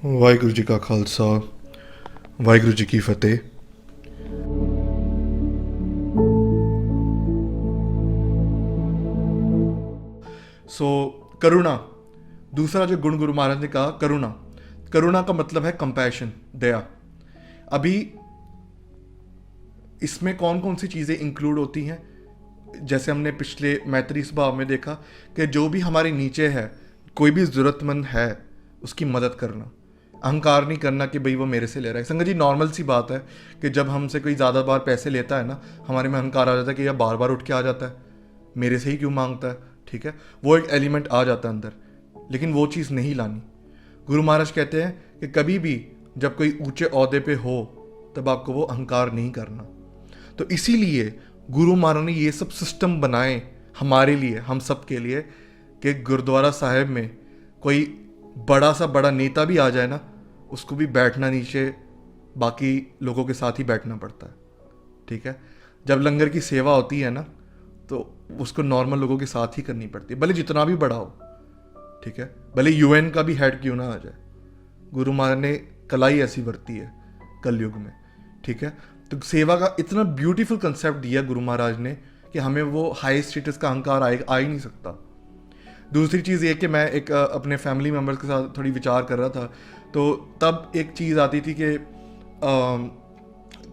ਵਾਹਿਗੁਰੂ ਜੀ ਕਾ ਖਾਲਸਾ ਵਾਹਿਗੁਰੂ ਜੀ ਕੀ ਫਤਿਹ। सो करुणा, दूसरा जो गुण गुरु महाराज ने कहा करुणा। करुणा का मतलब है कंपैशन, दया। अभी इसमें कौन कौन सी चीज़ें इंक्लूड होती हैं? जैसे हमने पिछले मैत्री स्वभाव में देखा कि जो भी हमारे नीचे है, कोई भी ज़रूरतमंद है, उसकी मदद करना। अहंकार नहीं करना कि भाई वो मेरे से ले रहा है। संगत जी, नॉर्मल सी बात है कि जब हमसे कोई ज़्यादा बार पैसे लेता है ना, हमारे में अहंकार आ जाता है कि यह बार बार उठ के आ जाता है, मेरे से ही क्यों मांगता है। ठीक है, वो एक एलिमेंट आ जाता है अंदर, लेकिन वो चीज़ नहीं लानी। गुरु महाराज कहते हैं कि कभी भी जब कोई ऊंचे ओहदे पे हो तब आपको वो अहंकार नहीं करना। तो इसीलिए गुरु महाराज ने ये सब सिस्टम बनाए हमारे लिए, हम सब के लिए, कि गुरुद्वारा साहिब में कोई बड़ा सा बड़ा नेता भी आ जाए ना, उसको भी बैठना नीचे बाकी लोगों के साथ ही बैठना पड़ता है। ठीक है, जब लंगर की सेवा होती है ना, तो उसको नॉर्मल लोगों के साथ ही करनी पड़ती है, भले जितना भी बड़ा हो। ठीक है, भले यूएन का भी हेड क्यों ना आ जाए। गुरु महाराज ने कलाई ऐसी बरती है कलयुग में। ठीक है, तो सेवा का इतना ब्यूटीफुल कंसेप्ट दिया गुरु महाराज ने कि हमें वो हाई स्टेटस का अहंकार आ ही नहीं सकता। दूसरी चीज़ ये कि मैं एक अपने फैमिली मेम्बर्स के साथ थोड़ी विचार कर रहा था, तो तब एक चीज़ आती थी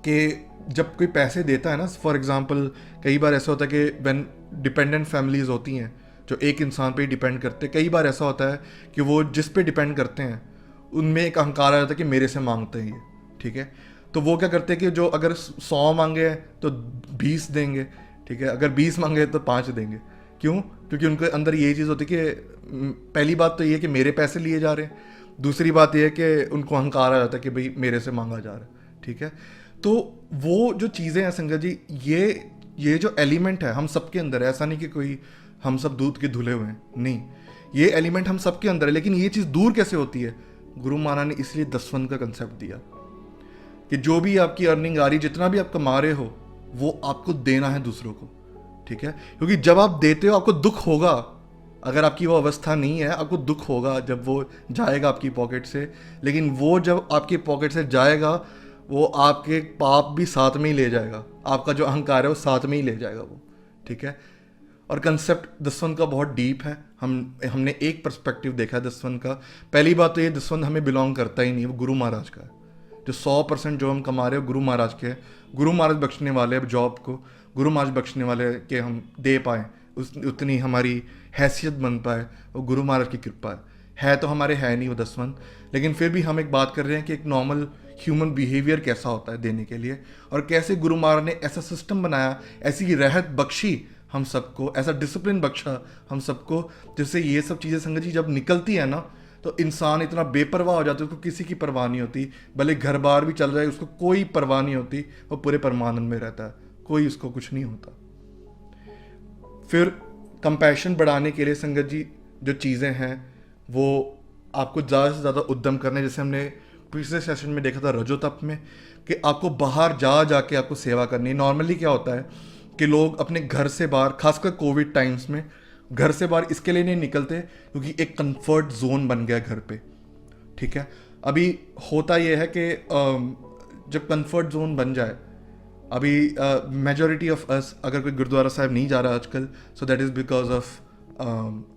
कि जब कोई पैसे देता है ना, फॉर एग्जांपल कई बार ऐसा होता है कि व्हेन डिपेंडेंट फैमिलीज होती हैं जो एक इंसान पे ही डिपेंड करते हैं, कई बार ऐसा होता है कि वो जिस पे डिपेंड करते हैं उनमें एक अहंकार आ जाता है कि मेरे से मांगते हैं ये। ठीक है, तो वो क्या करते हैं कि जो अगर 100 मांगे हैं तो 20 देंगे। ठीक है, अगर 20 मांगे तो 5 देंगे। क्यों? क्योंकि उनके अंदर ये चीज़ होती है कि पहली बात तो ये कि मेरे पैसे लिए जा रहे हैं, दूसरी बात यह है कि उनको अहंकार आ जाता है कि भाई मेरे से मांगा जा रहा है। ठीक है, तो वो जो चीज़ें हैं संगत जी, ये जो एलिमेंट है हम सबके अंदर है। ऐसा नहीं कि कोई हम सब दूध के धुले हुए हैं, नहीं, ये एलिमेंट हम सबके अंदर है। लेकिन ये चीज़ दूर कैसे होती है? गुरु महाराज ने इसलिए दसवंध का कंसेप्ट दिया कि जो भी आपकी अर्निंग आ रही, जितना भी आप कमा रहे हो, वो आपको देना है दूसरों को। ठीक है, क्योंकि जब आप देते हो आपको दुख होगा। अगर आपकी वो अवस्था नहीं है, आपको दुख होगा जब वो जाएगा आपकी पॉकेट से। लेकिन वो जब आपकी पॉकेट से जाएगा, वो आपके पाप भी साथ में ही ले जाएगा, आपका जो अहंकार है वो साथ में ही ले जाएगा वो। ठीक है, और कंसेप्ट दसवंध का बहुत डीप है। हमने एक पर्सपेक्टिव देखा है दसवंध का। पहली बात तो ये, दसवंध हमें बिलोंग करता ही नहीं, वो गुरु महाराज का है। जो 100% जो हम कमा रहे हैं गुरु महाराज के हैं। गुरु महाराज बख्शने वाले, अब जॉब को गुरु महाराज बख्शने वाले के हम दे पाएँ, उतनी हमारी हैसियत बन पाए, वो गुरु महाराज की कृपा है। तो हमारे है नहीं वो दसवंध, लेकिन फिर भी हम एक बात कर रहे हैं कि एक नॉर्मल ह्यूमन बिहेवियर कैसा होता है देने के लिए, और कैसे गुरु महाराज ने ऐसा सिस्टम बनाया, ऐसी रहत बख्शी हम सबको, ऐसा डिसिप्लिन बख्शा हम सबको, जिससे ये सब चीज़ें संगत जी जब निकलती है ना, तो इंसान इतना बेपरवाह हो जाता है, उसको किसी की परवाह नहीं होती। भले घर बार भी चल रहा है, उसको कोई परवाह नहीं होती, वो पूरे परमानंद में रहता है, कोई उसको कुछ नहीं होता। फिर कंपैशन बढ़ाने के लिए संगत जी जो चीज़ें हैं वो आपको ज़्यादा से ज़्यादा उद्यम करना है। जैसे हमने पिछले सेशन में देखा था रजोतप में, कि आपको बाहर जाके आपको सेवा करनी है। नॉर्मली क्या होता है कि लोग अपने घर से बाहर, खासकर कोविड टाइम्स में, घर से बाहर इसके लिए नहीं निकलते क्योंकि एक कंफर्ट जोन बन गया घर पे। ठीक है, अभी होता यह है कि जब कंफर्ट जोन बन जाए, अभी मेजॉरिटी ऑफ अस अगर कोई गुरुद्वारा साहिब नहीं जा रहा आजकल, so that is because of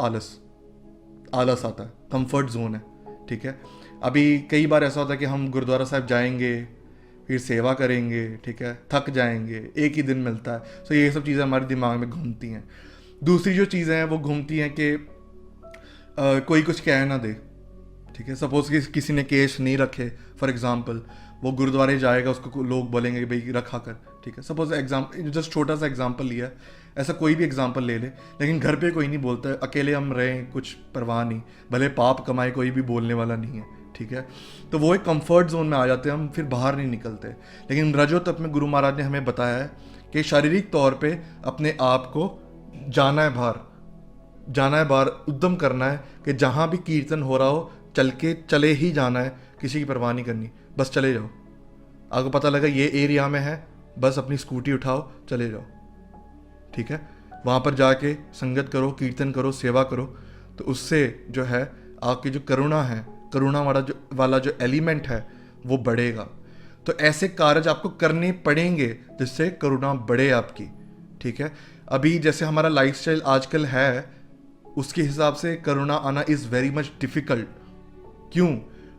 आलस आता है, कंफर्ट जोन है। ठीक है, अभी कई बार ऐसा होता है कि हम गुरुद्वारा साहिब जाएंगे, फिर सेवा करेंगे, ठीक है, थक जाएंगे, एक ही दिन मिलता है। सो ये सब चीज़ें हमारे दिमाग में घूमती हैं। दूसरी जो चीज़ें हैं वो घूमती हैं कि कोई कुछ कह ना दे। ठीक है, सपोज कि किसी ने केस नहीं रखे, फॉर एग्जांपल, वो गुरुद्वारे जाएगा, उसको लोग बोलेंगे कि भाई रखा कर। ठीक है, सपोज एग्जाम्पल, जस्ट छोटा सा एग्जांपल लिया, ऐसा कोई भी एग्जांपल ले ले, लेकिन घर पे कोई नहीं बोलता है, अकेले हम रहें, कुछ परवाह नहीं, भले पाप कमाए, कोई भी बोलने वाला नहीं है। ठीक है, तो वो एक कंफर्ट जोन में आ जाते हैं, हम फिर बाहर नहीं निकलते। लेकिन रजोतप में गुरु महाराज ने हमें बताया है कि शारीरिक तौर पे अपने आप को जाना है बाहर, उद्यम करना है कि जहाँ भी कीर्तन हो रहा हो चले ही जाना है, किसी की परवाह नहीं करनी, बस चले जाओ। आपको पता लगा ये एरिया में है, बस अपनी स्कूटी उठाओ, चले जाओ। ठीक है, वहाँ पर जाके संगत करो, कीर्तन करो, सेवा करो, तो उससे जो है आपकी जो करुणा है, करुणा वाला जो एलिमेंट है वो बढ़ेगा। तो ऐसे कार्य आपको करने पड़ेंगे जिससे करुणा बढ़े आपकी, ठीक है। अभी जैसे हमारा लाइफस्टाइल आजकल है, उसके हिसाब से करुणा आना इज़ वेरी मच डिफ़िकल्ट। क्यों?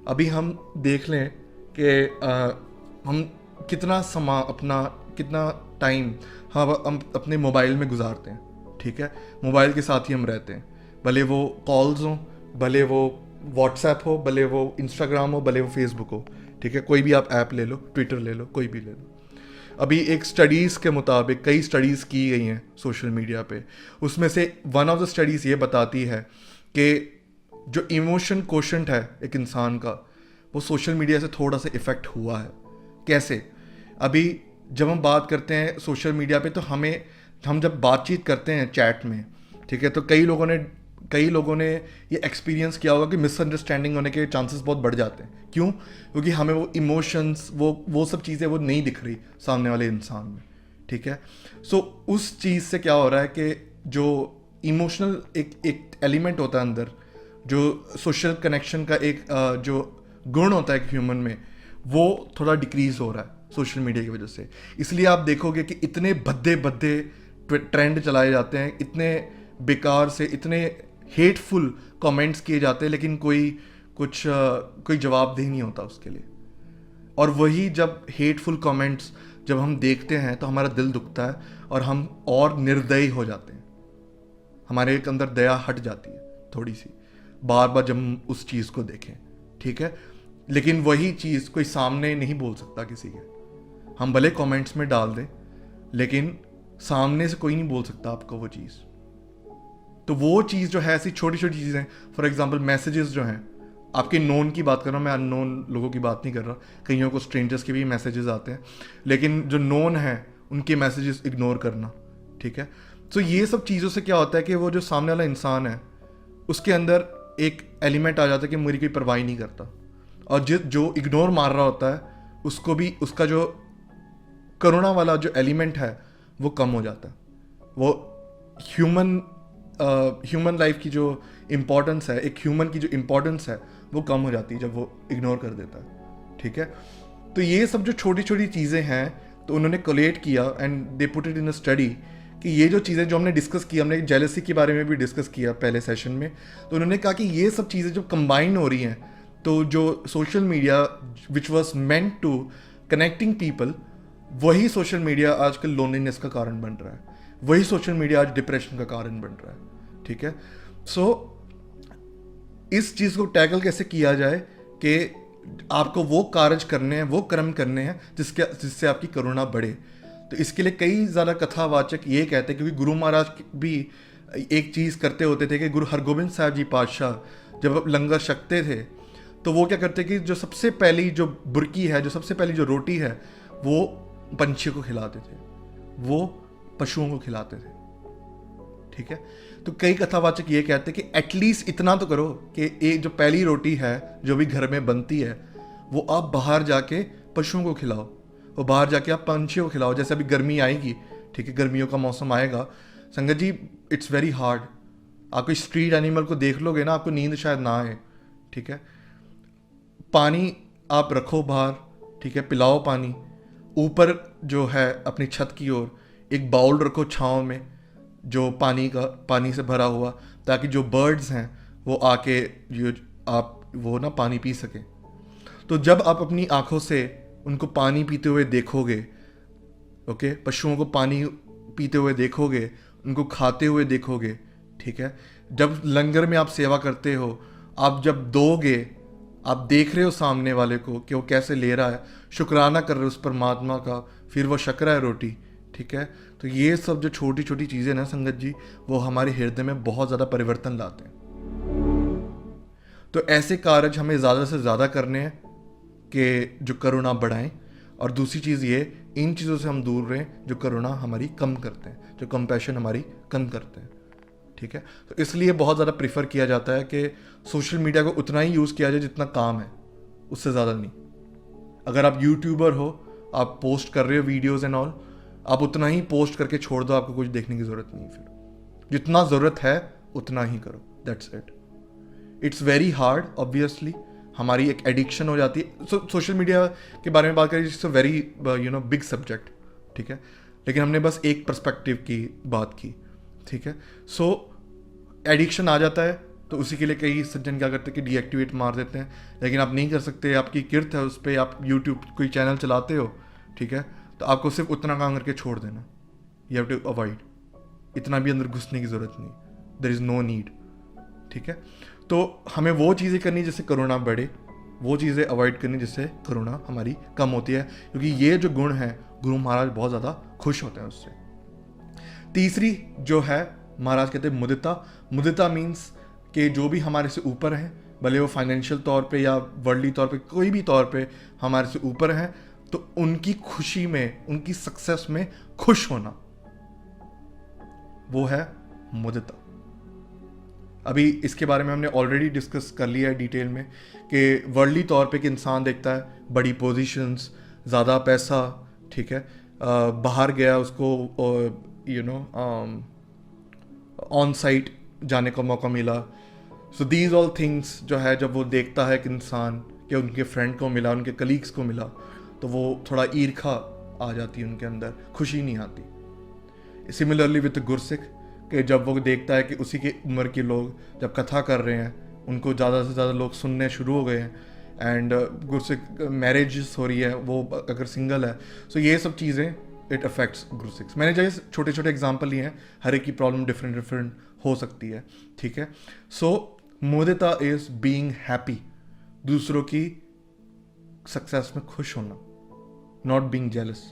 अभी हम देख लें कि हम कितना कितना टाइम हम अपने मोबाइल में गुजारते हैं, ठीक है। मोबाइल के साथ ही हम रहते हैं, भले वो कॉल्स हों, भले वो व्हाट्सएप हो, भले वो इंस्टाग्राम हो, भले वो फेसबुक हो, ठीक है। कोई भी आप ऐप ले लो, ट्विटर ले लो, कोई भी ले लो। अभी एक स्टडीज़ के मुताबिक कई स्टडीज़ की गई हैं सोशल मीडिया पे, उसमें से वन ऑफ द स्टडीज़ ये बताती है कि जो इमोशन कोशेंट है एक इंसान का, वो सोशल मीडिया से थोड़ा सा इफ़ेक्ट हुआ है। कैसे? अभी जब हम बात करते हैं सोशल मीडिया पे, तो हम जब बातचीत करते हैं चैट में, ठीक है, तो कई लोगों ने ये एक्सपीरियंस किया होगा कि मिसअंडरस्टैंडिंग होने के चांसेस बहुत बढ़ जाते हैं। क्यों? क्योंकि हमें वो इमोशंस, वो सब चीज़ें वो नहीं दिख रही सामने वाले इंसान में, ठीक है। सो उस चीज़ से क्या हो रहा है कि जो इमोशनल एक एलिमेंट होता है अंदर, जो सोशल कनेक्शन का एक जो गुण होता है एक ह्यूमन में, वो थोड़ा डिक्रीज हो रहा है सोशल मीडिया की वजह से। इसलिए आप देखोगे कि इतने भद्दे ट्रेंड चलाए जाते हैं, इतने बेकार से, इतने हेटफुल कमेंट्स किए जाते हैं, लेकिन कोई जवाबदेही नहीं होता उसके लिए। और वही जब हेटफुल कमेंट्स जब हम देखते हैं तो हमारा दिल दुखता है और हम और निर्दयी हो जाते हैं, हमारे अंदर दया हट जाती है थोड़ी सी, बार बार जब हम उस चीज़ को देखें, ठीक है। लेकिन वही चीज़ कोई सामने नहीं बोल सकता किसी के। हम भले कमेंट्स में डाल दें, लेकिन सामने से कोई नहीं बोल सकता आपको वो चीज़। तो वो चीज़ जो है, ऐसी छोटी छोटी चीज़ें, फॉर एग्जांपल मैसेजेस जो हैं, आपके नोन की बात कर रहा हूँ मैं, अननोन लोगों की बात नहीं कर रहा। कईयों को स्ट्रेंजर्स के भी मैसेजेस आते हैं, लेकिन जो नोन है उनके मैसेजेस इग्नोर करना, ठीक है। तो ये सब चीज़ों से क्या होता है कि वो जो सामने वाला इंसान है उसके अंदर एक एलिमेंट आ जाता है कि मेरी कोई परवाह नहीं करता, और जो इग्नोर मार रहा होता है उसको भी उसका जो करुणा वाला जो एलिमेंट है वो कम हो जाता है। वो ह्यूमन लाइफ की जो इम्पोर्टेंस है, एक ह्यूमन की जो इम्पोर्टेंस है वो कम हो जाती है जब वो इग्नोर कर देता है, ठीक है। तो ये सब जो छोटी छोटी चीज़ें हैं, तो उन्होंने कोलेट किया and they put it in a study कि ये जो चीज़ें जो हमने डिस्कस की, हमने जेलसी के बारे में भी डिस्कस किया पहले सेशन में, तो उन्होंने कहा कि ये सब चीज़ें जो कंबाइन हो रही हैं, तो जो social media which was meant to connecting people, वही सोशल मीडिया आजकल लोनलीनेस का कारण बन रहा है, वही सोशल मीडिया आज डिप्रेशन का कारण बन रहा है, ठीक है। सो इस चीज़ को टैकल कैसे किया जाए कि आपको वो कार्य करने हैं, वो कर्म करने हैं जिससे आपकी करुणा बढ़े। तो इसके लिए कई ज़्यादा कथावाचक ये कहते हैं, क्योंकि गुरु महाराज भी एक चीज़ करते होते थे कि गुरु हरगोबिंद साहब जी पातशाह जब लंगर छकते थे, तो वो क्या करते कि जो सबसे पहली जो बुरकी है, जो सबसे पहली जो रोटी है, वो पंछियों को खिलाते थे, वो पशुओं को खिलाते थे, ठीक है। तो कई कथावाचक ये कहते हैं कि एटलीस्ट इतना तो करो कि एक जो पहली रोटी है जो भी घर में बनती है, वो आप बाहर जाके पशुओं को खिलाओ, वो बाहर जाके आप पंछियों को खिलाओ। जैसे अभी गर्मी आएगी, ठीक है, गर्मियों का मौसम आएगा, संगत जी इट्स वेरी हार्ड। आप कोई स्ट्रीट एनिमल को देख लोगे ना, आपको नींद शायद ना आए, ठीक है। पानी आप रखो बाहर, ठीक है, पिलाओ पानी। ऊपर जो है अपनी छत की ओर एक बाउल रखो छाँव में, जो पानी से भरा हुआ, ताकि जो बर्ड्स हैं वो आके वो ना पानी पी सकें। तो जब आप अपनी आंखों से उनको पानी पीते हुए देखोगे, ओके, पशुओं को पानी पीते हुए देखोगे, उनको खाते हुए देखोगे, ठीक है। जब लंगर में आप सेवा करते हो, आप जब दोगे, आप देख रहे हो सामने वाले को कि वो कैसे ले रहा है, शुक्राना कर रहे हो उस परमात्मा का, फिर वो शक रहा है रोटी, ठीक है। तो ये सब जो छोटी छोटी चीज़ें ना संगत जी, वो हमारे हृदय में बहुत ज़्यादा परिवर्तन लाते हैं। तो ऐसे कार्य हमें ज़्यादा से ज़्यादा करने हैं कि जो करुणा बढ़ाएं, और दूसरी चीज़ ये, इन चीज़ों से हम दूर रहें जो करुणा हमारी कम करते हैं, जो कंपैशन हमारी कम करते हैं, ठीक है। तो इसलिए बहुत ज़्यादा प्रीफर किया जाता है कि सोशल मीडिया को उतना ही यूज़ किया जाए जितना काम है, उससे ज़्यादा नहीं। अगर आप यूट्यूबर हो, आप पोस्ट कर रहे हो वीडियोज़ एंड ऑल, आप उतना ही पोस्ट करके छोड़ दो, आपको कुछ देखने की ज़रूरत नहीं। फिर जितना ज़रूरत है उतना ही करो, that's it. It's very hard obviously, हमारी एक एडिक्शन हो जाती है। सोशल मीडिया के बारे में बात करें, it's a very big subject, ठीक है, लेकिन हमने बस एक पर्सपेक्टिव की बात की, ठीक है। सो एडिक्शन आ जाता है तो उसी के लिए कई सज्जन क्या करते हैं कि डीएक्टिवेट मार देते हैं, लेकिन आप नहीं कर सकते, आपकी किरत है उस पर, आप यूट्यूब कोई चैनल चलाते हो, ठीक है, तो आपको सिर्फ उतना काम करके छोड़ देना, यू हैव टू अवॉइड, इतना भी अंदर घुसने की ज़रूरत नहीं, देयर इज़ नो नीड, ठीक है। तो हमें वो चीज़ें करनी जिससे करुणा बढ़े, वो चीज़ें अवॉइड करनी जिससे करुणा हमारी कम होती है, क्योंकि ये जो गुण है गुरु महाराज बहुत ज़्यादा खुश होते हैं उससे। तीसरी जो है महाराज कहते हैं मुदिता। मुदिता मीन्स कि जो भी हमारे से ऊपर हैं, भले वो फाइनेंशियल तौर पे या वर्ल्डली तौर पे, कोई भी तौर पे हमारे से ऊपर हैं, तो उनकी खुशी में, उनकी सक्सेस में खुश होना, वो है मुदिता। अभी इसके बारे में हमने ऑलरेडी डिस्कस कर लिया है डिटेल में कि वर्ल्डली तौर पे कि इंसान देखता है बड़ी पोजीशंस, ज़्यादा पैसा, ठीक है, बाहर गया उसको ऑन साइट जाने का मौका मिला। सो दीज ऑल थिंग्स जो है, जब वो देखता है कि इंसान कि उनके फ्रेंड को मिला, उनके कलीग्स को मिला, तो वो थोड़ा ईर्खा आ जाती है उनके अंदर, खुशी नहीं आती। सिमिलरली विद गुरसिख, कि जब वो देखता है कि उसी की उम्र के लोग जब कथा कर रहे हैं, उनको ज़्यादा से ज़्यादा लोग सुनने शुरू हो गए हैं, एंड गुरसिख मैरिजेस हो रही है, वो अगर सिंगल है, सो ये सब चीज़ें इट अफेक्ट्स गुरसिख। मैंने जैसे छोटे छोटे एग्जांपल लिए हैं, हर एक की प्रॉब्लम डिफरेंट डिफरेंट हो सकती है, ठीक है। सो मुदिता इज बीइंग हैप्पी, दूसरों की सक्सेस में खुश होना, नॉट बीइंग जेलस।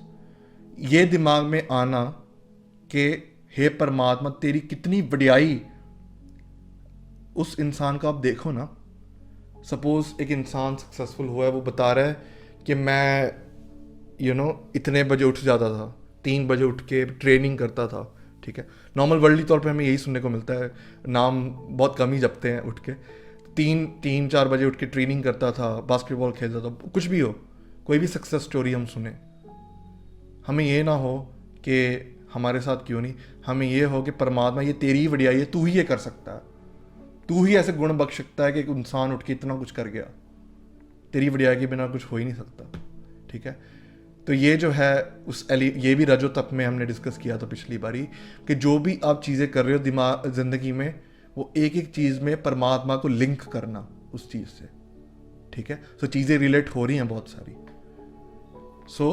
ये दिमाग में आना कि हे परमात्मा तेरी कितनी वडियाई, उस इंसान का आप देखो ना, सपोज एक इंसान सक्सेसफुल हुआ है, वो बता रहा है कि मैं इतने बजे उठ जाता था, 3 बजे उठ के ट्रेनिंग करता था, ठीक है। नॉर्मल वर्ल्डली तौर पे हमें यही सुनने को मिलता है, नाम बहुत कम ही जपते हैं उठ के, 3-4 बजे उठ के ट्रेनिंग करता था, बास्केटबॉल खेलता था, कुछ भी हो, कोई भी सक्सेस स्टोरी हम सुने, हमें ये ना हो कि हमारे साथ क्यों नहीं, हमें ये हो कि परमात्मा ये तेरी वडियाई है, तू ही ये कर सकता है, तू ही ऐसे गुण बख्श सकता है कि एक इंसान उठ के इतना कुछ कर गया, तेरी वडियाई के बिना कुछ हो ही नहीं सकता, ठीक है। तो ये जो है ये भी रजो तप में हमने डिस्कस किया था पिछली बारी, कि जो भी आप चीज़ें कर रहे हो दिमाग ज़िंदगी में, वो एक एक चीज़ में परमात्मा को लिंक करना उस चीज़ से, ठीक है। सो चीज़ें रिलेट हो रही हैं बहुत सारी। सो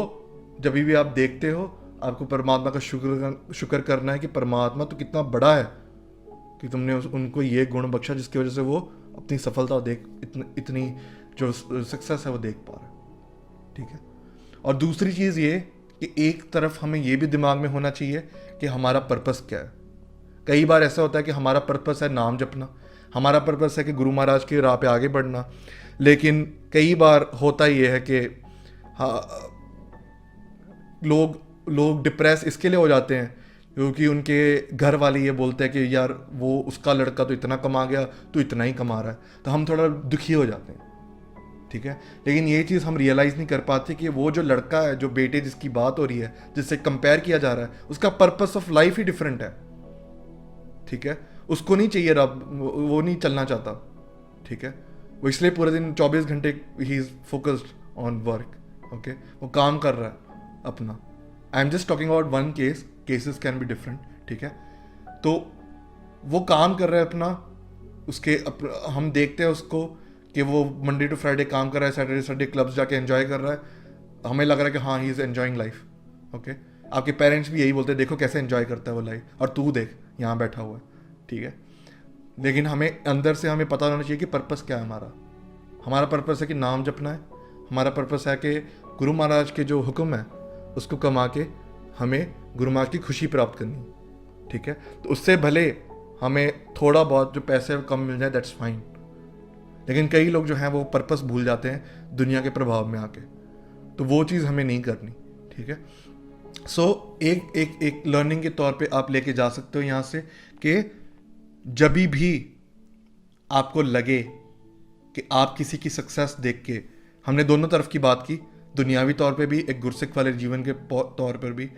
जब भी आप देखते हो, आपको परमात्मा का शुक्र करना है कि परमात्मा तो कितना बड़ा है कि तुमने उनको ये गुण बख्शा जिसकी वजह से वो अपनी सफलता देख, इतनी जो सक्सेस है वो देख पा रहे हैं, ठीक है। और दूसरी चीज़ ये कि एक तरफ हमें ये भी दिमाग में होना चाहिए कि हमारा पर्पस क्या है। कई बार ऐसा होता है कि हमारा पर्पस है नाम जपना, हमारा पर्पस है कि गुरु महाराज की राह पे आगे बढ़ना, लेकिन कई बार होता ये है कि हाँ, लोग डिप्रेस इसके लिए हो जाते हैं क्योंकि उनके घर वाले ये बोलते हैं कि यार वो उसका लड़का तो इतना कमा गया, तो इतना ही कमा रहा है, तो हम थोड़ा दुखी हो जाते हैं, ठीक है। लेकिन ये चीज़ हम रियलाइज़ नहीं कर पाते कि वो जो लड़का है, जो बेटे जिसकी बात हो रही है, जिससे कंपेयर किया जा रहा है, उसका purpose of life he different है, ठीक है। उसको नहीं चाहिए रब, वो नहीं चलना चाहता, ठीक है। वो इसलिए पूरे दिन 24 घंटे he is focused on work, okay, वो काम कर रहा है अपना। I am just talking about one case, cases can be different, ठीक है। तो वो काम कर रहा है अपना, हम देखते हैं उसको कि वो मंडे टू फ्राइडे काम कर रहा है, सैटरडे संडे क्लब्स जाके एंजॉय कर रहा है, हमें लग रहा है कि हाँ he is enjoying life, okay. आपके पेरेंट्स भी यही बोलते हैं, देखो कैसे एंजॉय करता है वो लाइफ, और तू देख यहाँ बैठा हुआ है, ठीक है। लेकिन हमें अंदर से हमें पता होना चाहिए कि पर्पस क्या है हमारा पर्पस है कि नाम जपना है, हमारा पर्पस है कि गुरु महाराज के जो हुक्म है उसको कमा के हमें गुरु महाराज की खुशी प्राप्त करनी, ठीक है। तो उससे भले हमें थोड़ा बहुत जो पैसे कम मिल जाए, दैट्स फाइन, लेकिन कई लोग जो हैं वो पर्पस भूल जाते हैं दुनिया के प्रभाव में आके, तो वो चीज़ हमें नहीं करनी, ठीक है। सो एक लर्निंग के तौर पे आप लेके जा सकते हो यहाँ से कि जब भी आपको लगे कि आप किसी की सक्सेस देख के, हमने दोनों तरफ की बात की, दुनियावी तौर पे भी, एक गुरसिख वाले जीवन के तौर पर भी,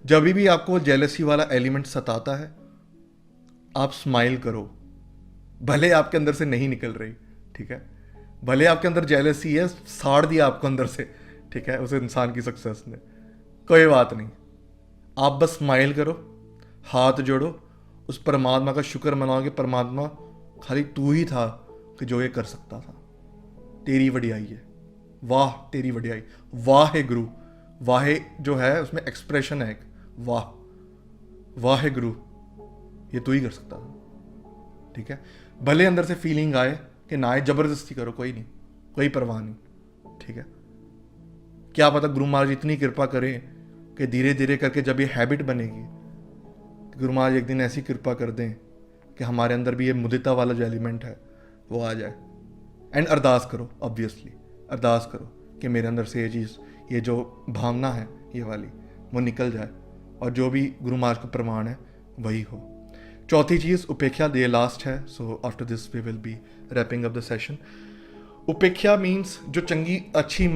जब भी आपको जेलसी वाला एलिमेंट सताता है, आप स्माइल करो, भले आपके अंदर से नहीं निकल रही, ठीक है। भले आपके अंदर जेलसी है, साड़ दिया आपको अंदर से, ठीक है, उस इंसान की सक्सेस ने, कोई बात नहीं, आप बस स्माइल करो, हाथ जोड़ो, उस परमात्मा का शुक्र मनाओ कि परमात्मा खाली तू ही था कि जो ये कर सकता था, तेरी वडियाई है, वाह तेरी वडियाई, वाह है गुरु, वाह जो है उसमें एक्सप्रेशन है एक, वाह वाह है गुरु, ये तू ही कर सकता था, ठीक है। भले अंदर से फीलिंग आए कि ना आए, जबरदस्ती करो, कोई नहीं, कोई परवाह नहीं, ठीक है। क्या पता गुरु महाराज इतनी कृपा करें कि धीरे धीरे करके जब ये हैबिट बनेगी, गुरु महाराज एक दिन ऐसी कृपा कर दें कि हमारे अंदर भी ये मुदिता वाला जो एलिमेंट है वो आ जाए। एंड अरदास करो, ऑब्वियसली अरदास करो कि मेरे अंदर से ये चीज़, ये जो भावना है ये वाली, वो निकल जाए और जो भी गुरु महाराज का प्रमाण है वही हो। चौथी चीज़ उपेक्षा, ये लास्ट है, so after this we will be wrapping up the session. उपेक्षा मीन्स जो चंगी अच्छी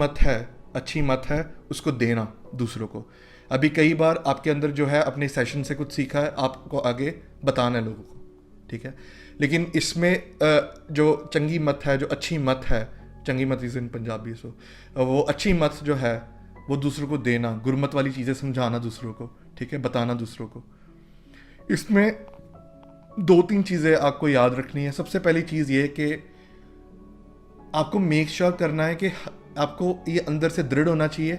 मत है उसको देना दूसरों को। अभी कई बार आपके अंदर जो है अपने सेशन से कुछ सीखा है, आपको आगे बताना है लोगों को, ठीक है। लेकिन इसमें जो चंगी मत है, जो अच्छी मत है, चंगी मत इज इन पंजाबी, सो वो अच्छी मत जो है वो दूसरों को देना, गुरमत वाली चीज़ें समझाना दूसरों को, ठीक है, बताना दूसरों को। इसमें 2-3 चीज़ें आपको याद रखनी है। सबसे पहली चीज़ ये कि आपको मेक श्योर करना है कि आपको ये अंदर से दृढ़ होना चाहिए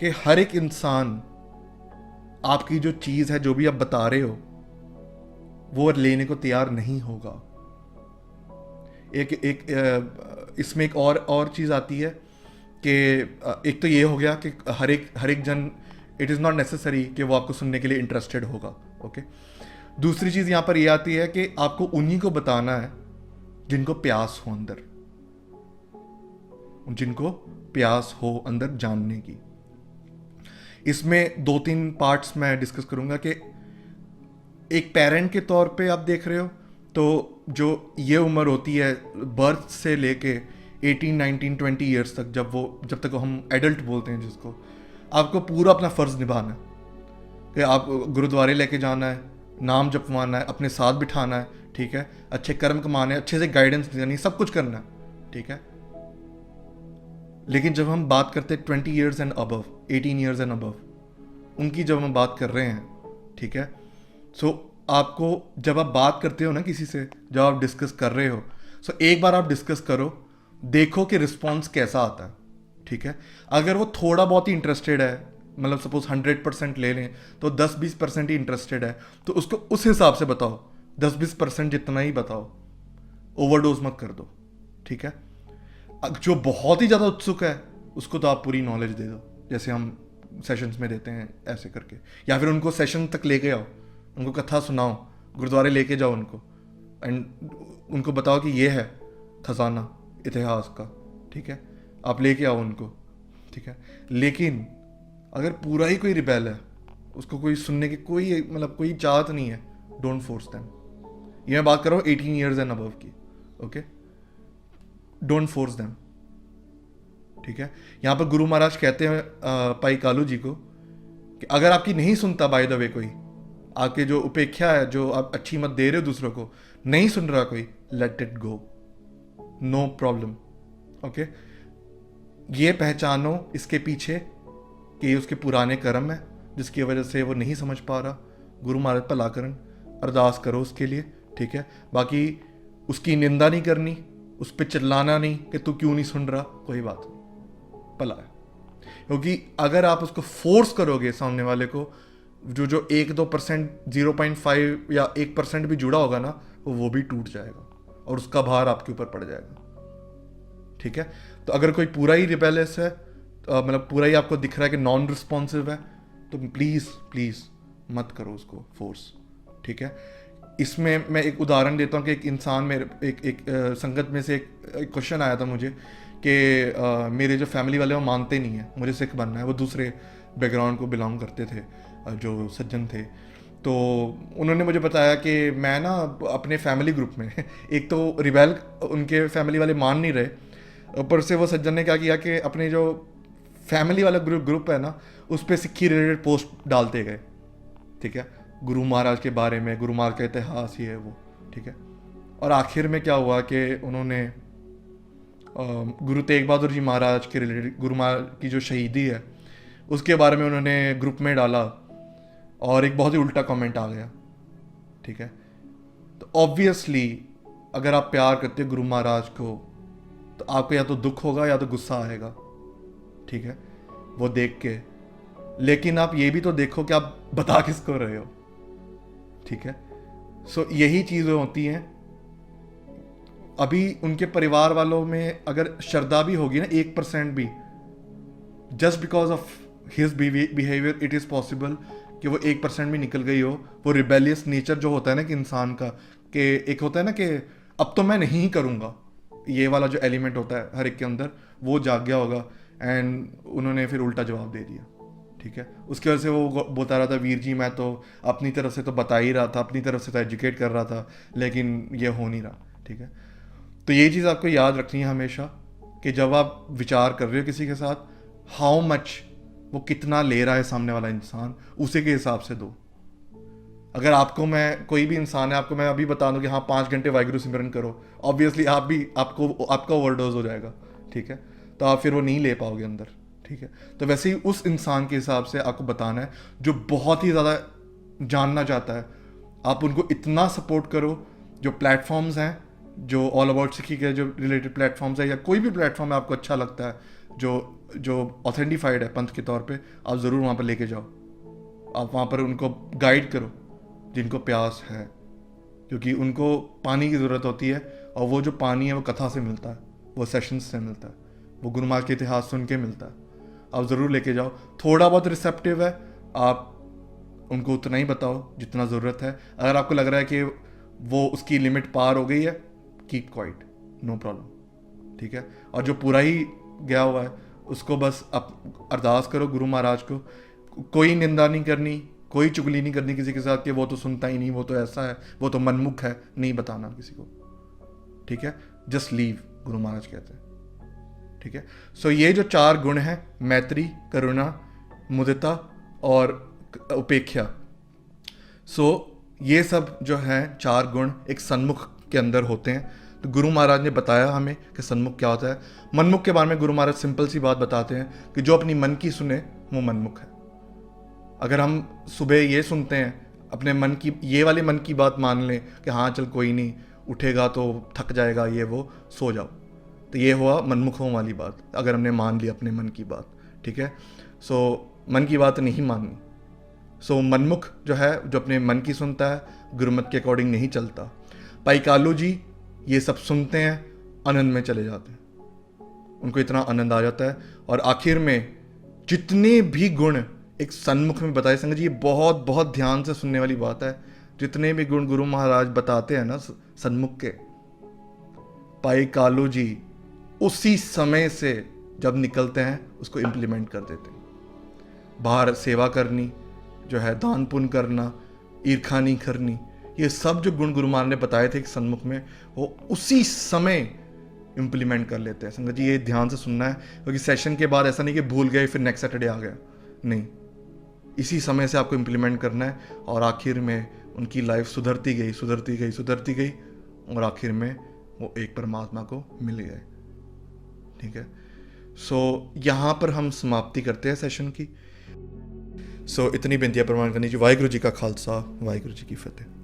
कि हर एक इंसान आपकी जो चीज़ है, जो भी आप बता रहे हो, वो लेने को तैयार नहीं होगा। इसमें एक और चीज़ आती है कि एक तो ये हो गया कि हर एक जन, इट इज़ नॉट नेसेसरी कि वो आपको सुनने के लिए इंटरेस्टेड होगा, ओके। दूसरी चीज़ यहाँ पर ये आती है कि आपको उन्हीं को बताना है जिनको प्यास हो अंदर, जिनको प्यास हो अंदर जानने की। इसमें 2-3 पार्ट्स मैं डिस्कस करूंगा कि एक पेरेंट के तौर पे आप देख रहे हो तो जो ये उम्र होती है बर्थ से लेके 18, 19, 20 ईयर्स तक, जब तक हम एडल्ट बोलते हैं जिसको, आपको पूरा अपना फ़र्ज़ निभाना है कि आप गुरुद्वारे लेके जाना है, नाम जपवाना है, अपने साथ बिठाना है, ठीक है, अच्छे कर्म कमाने, अच्छे से गाइडेंस देनी, सब कुछ करना है, ठीक है। लेकिन जब हम बात करते हैं 20 years and above, 18 years and above, उनकी जब हम बात कर रहे हैं, ठीक है, सो आपको जब आप बात करते हो ना किसी से, जब आप डिस्कस कर रहे हो, सो एक बार आप डिस्कस करो, देखो कि रिस्पॉन्स कैसा आता है, ठीक है। अगर वो थोड़ा बहुत ही इंटरेस्टेड है, मतलब सपोज 100% ले लें तो 10-20% ही इंटरेस्टेड है, तो उसको उस हिसाब से बताओ, 10-20% जितना ही बताओ, ओवरडोज मत कर दो, ठीक है। जो बहुत ही ज़्यादा उत्सुक है उसको तो आप पूरी नॉलेज दे दो, जैसे हम सेशंस में देते हैं ऐसे करके, या फिर उनको सेशन तक लेके आओ, उनको कथा सुनाओ, गुरुद्वारे लेके जाओ उनको, एंड उनको बताओ कि ये है खजाना इतिहास का, ठीक है, आप लेके आओ उनको, ठीक है। लेकिन अगर पूरा ही कोई रिबेल है, उसको कोई सुनने की कोई चाहत नहीं है, डोंट फोर्स देम। ये मैं बात कर रहा हूँ 18 ईयर्स एंड अबव की, ओके, डोंट फोर्स देम, ठीक है। यहाँ पर गुरु महाराज कहते हैं पाई कालू जी को कि अगर आपकी नहीं सुनता, बाय द वे, कोई आपके जो उपेक्षा है, जो आप अच्छी मत दे रहे हो दूसरों को, नहीं सुन रहा कोई, let it go, no problem, okay. ये पहचानो इसके पीछे कि ये उसके पुराने कर्म है जिसकी वजह से वो नहीं समझ पा रहा। गुरु महाराज भला करन, अरदास करो उसके लिए, ठीक है। बाकी उसकी निंदा नहीं करनी, उस पर चिल्लाना नहीं कि तू क्यों नहीं सुन रहा, कोई बात नहीं, भला है। क्योंकि अगर आप उसको फोर्स करोगे सामने वाले को, जो 1-2%, 0.5 या 1% भी जुड़ा होगा ना, वो भी टूट जाएगा और उसका भार आपके ऊपर पड़ जाएगा, ठीक है। तो अगर कोई पूरा ही रिबेलियस है, मतलब पूरा ही आपको दिख रहा है कि नॉन रिस्पॉन्सिव है, तो प्लीज़ मत करो उसको फोर्स, ठीक है। इसमें मैं एक उदाहरण देता हूँ कि एक इंसान मेरे एक संगत में से एक क्वेश्चन आया था मुझे कि मेरे जो फैमिली वाले वो मानते नहीं है मुझे सिख बनना है, वो दूसरे बैकग्राउंड को बिलोंग करते थे, जो सज्जन थे। तो उन्होंने मुझे बताया कि मैं ना अपने फैमिली ग्रुप में एक तो रिबेल उनके फैमिली वाले मान नहीं रहे, ऊपर से वो सज्जन ने क्या किया कि अपने जो फैमिली वाला ग्रुप है ना, उस पर सिक्खी रिलेटेड पोस्ट डालते गए, ठीक है, गुरु महाराज के बारे में, गुरु महाराज का इतिहास ही है वो, ठीक है। और आखिर में क्या हुआ कि उन्होंने गुरु तेग बहादुर जी महाराज के रिलेटेड, गुरु महाराज की जो शहीदी है उसके बारे में उन्होंने ग्रुप में डाला और एक बहुत ही उल्टा कमेंट आ गया, ठीक है। तो ऑब्वियसली अगर आप प्यार करते हो गुरु महाराज को तो आपको या तो दुख होगा या तो गुस्सा आएगा, ठीक है, वो देख के। लेकिन आप ये भी तो देखो कि आप बता किसको रहे हो, ठीक है। सो यही चीज़ें होती हैं। अभी उनके परिवार वालों में अगर श्रद्धा भी होगी ना 1% भी, just because of his behaviour it is possible कि वो 1% भी निकल गई हो। वो रिबेलियस नेचर जो होता है ना कि इंसान का, कि एक होता है ना कि अब तो मैं नहीं करूँगा, ये वाला जो एलिमेंट होता है हर एक के अंदर, वो जाग गया होगा एंड उन्होंने फिर उल्टा जवाब दे दिया, ठीक है। उसकी वजह से वो बोलता रहा था वीर जी मैं तो अपनी तरफ से तो बता ही रहा था, अपनी तरफ से तो एजुकेट कर रहा था, लेकिन ये हो नहीं रहा, ठीक है। तो ये चीज़ आपको याद रखनी है हमेशा कि जब आप विचार कर रहे हो किसी के साथ, हाउ मच वो कितना ले रहा है सामने वाला इंसान, उसी के हिसाब से दो। अगर आपको मैं, कोई भी इंसान है, आपको मैं अभी बता दूं कि हाँ 5 घंटे वाहिगुरु सिमरन करो, ऑब्वियसली आपका ओवरडोज हो जाएगा, ठीक है। तो आप फिर वो नहीं ले पाओगे अंदर, ठीक है। तो वैसे ही उस इंसान के हिसाब से आपको बताना है जो बहुत ही ज़्यादा जानना चाहता है। आप उनको इतना सपोर्ट करो, जो प्लेटफॉर्म्स हैं, जो ऑल अबाउट सिक्की के जो रिलेटेड प्लेटफॉर्म्स है, या कोई भी प्लेटफॉर्म आपको अच्छा लगता है जो ऑथेंटिफाइड है पंथ के तौर पे, आप ज़रूर वहाँ पर लेके जाओ। आप वहाँ पर उनको गाइड करो जिनको प्यास है, क्योंकि उनको पानी की ज़रूरत होती है, और वो जो पानी है वो कथा से मिलता है, वो सेशंस से मिलता है, वो गुरु महाराज के इतिहास सुन के मिलता है। आप ज़रूर लेके जाओ। थोड़ा बहुत रिसेप्टिव है, आप उनको उतना ही बताओ जितना ज़रूरत है। अगर आपको लग रहा है कि वो उसकी लिमिट पार हो गई है, कीप क्वाइट, नो प्रॉब्लम, ठीक है। और जो पूरा ही गया हुआ है उसको बस आप अरदास करो गुरु महाराज को। कोई निंदा नहीं करनी, कोई चुगली नहीं करनी किसी के साथ कि वो तो सुनता ही नहीं, वो तो ऐसा है, वो तो मनमुख है, नहीं बताना किसी को, ठीक है। जस्ट लीव, गुरु महाराज कहते हैं, ठीक है। सो ये जो 4 गुण हैं, मैत्री, करुणा, मुदिता और उपेक्षा, सो ये सब जो हैं 4 गुण एक सन्मुख के अंदर होते हैं। तो गुरु महाराज ने बताया हमें कि सन्मुख क्या होता है। मनमुख के बारे में गुरु महाराज सिंपल सी बात बताते हैं कि जो अपनी मन की सुने वो मनमुख है। अगर हम सुबह ये सुनते हैं, अपने मन की, ये वाले मन की बात मान लें कि हाँ चल कोई नहीं, उठेगा तो थक जाएगा, ये वो, सो जाओ, तो ये हुआ मनमुखों वाली बात। अगर हमने मान ली अपने मन की बात, ठीक है। सो मन की बात नहीं माननी। सो मनमुख जो है, जो अपने मन की सुनता है, गुरुमत के अकॉर्डिंग नहीं चलता। भाई कालू जी ये सब सुनते हैं, आनंद में चले जाते हैं, उनको इतना आनंद आ जाता है। और आखिर में जितने भी गुण एक सन्मुख में बताए, संगत जी ये बहुत बहुत ध्यान से सुनने वाली बात है, जितने भी गुण गुरु महाराज बताते हैं ना सन्मुख के, भाई कालू जी उसी समय से जब निकलते हैं उसको इम्प्लीमेंट कर देते हैं। बाहर सेवा करनी जो है, दान पुण्य करना, ईर्खा नहीं करनी, ये सब जो गुण गुरु महाराज ने बताए थे सन्मुख में, वो उसी समय इम्प्लीमेंट कर लेते हैं। संगत जी ये ध्यान से सुनना है, क्योंकि सेशन के बाद ऐसा नहीं कि भूल गए फिर नेक्स्ट सैटरडे आ गया, नहीं, इसी समय से आपको इम्प्लीमेंट करना है। और आखिर में उनकी लाइफ सुधरती गई, सुधरती गई, सुधरती गई, और आखिर में वो एक परमात्मा को मिल गए, ठीक है। सो यहाँ पर हम समाप्ति करते हैं सेशन की। सो इतनी बेनतियाँ प्रमाण करनी चाहिए। वाहिगुरु जी का खालसा, वाहिगुरु जी की फतेह।